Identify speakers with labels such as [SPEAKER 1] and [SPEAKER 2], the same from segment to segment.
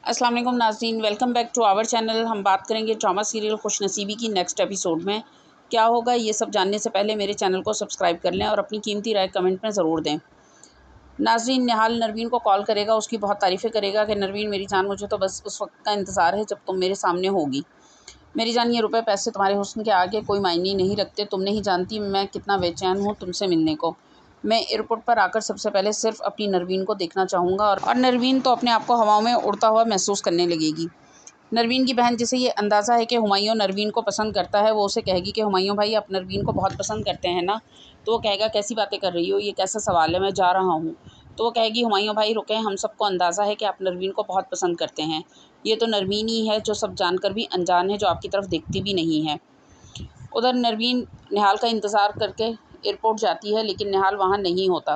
[SPEAKER 1] अस्सलाम वालेकुम नाज़रीन, welcome back to our channel. हम बात करेंगे ड्रामा सीरियल खुशनसीबी की नेक्स्ट एपिसोड में क्या होगा। ये सब जानने से पहले मेरे चैनल को सब्सक्राइब कर लें और अपनी कीमती राय कमेंट में ज़रूर दें। नाज़रीन, निहाल नरवीन को कॉल करेगा, उसकी बहुत तारीफ़ें करेगा कि नरवीन मेरी जान, मुझे तो बस उस वक्त का इंतज़ार है जब तुम मेरे सामने होगी। मेरी जान, ये रुपए पैसे तुम्हारे हुस्न के आगे कोई मायने नहीं रखते। तुम नहीं जानती मैं कितना बेचैन हूँ तुमसे मिलने को। मैं एयरपोर्ट पर आकर सबसे पहले सिर्फ अपनी नरवीन को देखना चाहूँगा और नरवीन तो अपने आप को हवाओं में उड़ता हुआ महसूस करने लगेगी। नरवीन की बहन, जिसे ये अंदाज़ा है कि हुमायूं नरवीन को पसंद करता है, वो उसे कहेगी कि हुमायूं भाई, आप नरवीन को बहुत पसंद करते हैं ना। तो वो कहेगा, कैसी बातें कर रही हो, ये कैसा सवाल है, मैं जा रहा हूँ। तो वो कहेगी, हुमायूं भाई रुकें, हम सबको अंदाज़ा है कि आप नरवीन को बहुत पसंद करते हैं। ये तो नरवीन ही है जो सब जानकर भी अनजान है, जो आपकी तरफ देखती भी नहीं है। उधर नरवीन निहाल का इंतज़ार करके एयरपोर्ट जाती है, लेकिन निहाल वहाँ नहीं होता।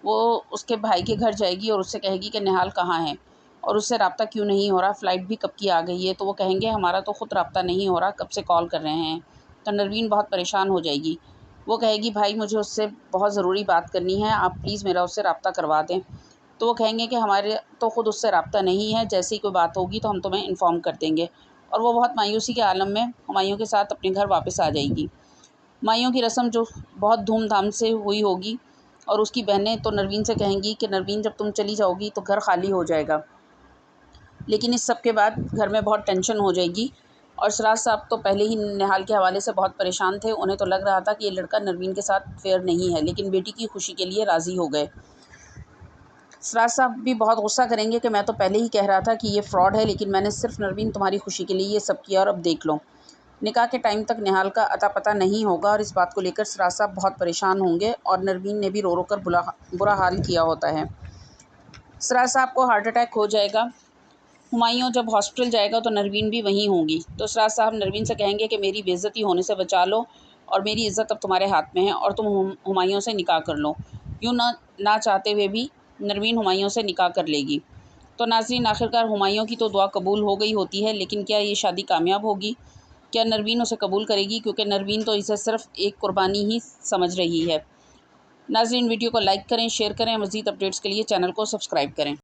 [SPEAKER 1] वो उसके भाई के घर जाएगी और उससे कहेगी कि निहाल कहाँ है और उससे रब्ता क्यों नहीं हो रहा, फ़्लाइट भी कब की आ गई है। तो वो कहेंगे, हमारा तो ख़ुद रब्ता नहीं हो रहा, कब से कॉल कर रहे हैं। तो नरवीन बहुत परेशान हो जाएगी। वो कहेगी, भाई मुझे उससे बहुत ज़रूरी बात करनी है, आप प्लीज़ मेरा उससे रब्ता करवा दें। तो वो कहेंगे कि हमारे तो ख़ुद उससे रब्ता नहीं है, जैसे ही कोई बात होगी तो हम तुम्हें इन्फ़ॉर्म कर देंगे। और वो बहुत मायूसी के आलम में हुमायूं के साथ अपने घर वापस आ जाएगी। हुमायूं की रस्म जो बहुत धूमधाम से हुई होगी और उसकी बहनें तो नरवीन से कहेंगी कि नरवीन, जब तुम चली जाओगी तो घर खाली हो जाएगा। लेकिन इस सब के बाद घर में बहुत टेंशन हो जाएगी और सिराज साहब तो पहले ही निहाल के हवाले से बहुत परेशान थे। उन्हें तो लग रहा था कि ये लड़का नरवीन के साथ फेयर नहीं है, लेकिन बेटी की खुशी के लिए राज़ी हो गए। सिराज साहब भी बहुत गुस्सा करेंगे कि मैं तो पहले ही कह रहा था कि ये फ्रॉड है, लेकिन मैंने सिर्फ नरवीन तुम्हारी खुशी के लिए ये सब किया और अब देख लो। निकाह के टाइम तक निहाल का अता पता नहीं होगा और इस बात को लेकर सिराज साहब बहुत परेशान होंगे और नरवीन ने भी रो रो कर बुरा हाल किया होता है। सिराज साहब को हार्ट अटैक हो जाएगा। हुमायूं जब हॉस्पिटल जाएगा तो नरवीन भी वहीं होंगी। तो सिराज साहब नरवीन से कहेंगे कि मेरी बेइज्जती होने से बचा लो और मेरी इज़्ज़त अब तुम्हारे हाथ में है और तुम हुमायूं से निकाह कर लो। यूँ ना चाहते हुए भी नरवीन हुमायूं से निकाह कर लेगी। तो नाज़रीन, आखिरकार हुमायूं की तो दुआ कबूल हो गई होती है, लेकिन क्या ये शादी कामयाब होगी? क्या नरवीन उसे कबूल करेगी? क्योंकि नरवीन तो इसे सिर्फ़ एक कुर्बानी ही समझ रही है। नाज़रीन, वीडियो को लाइक करें, शेयर करें। मज़ीद अपडेट्स के लिए चैनल को सब्सक्राइब करें।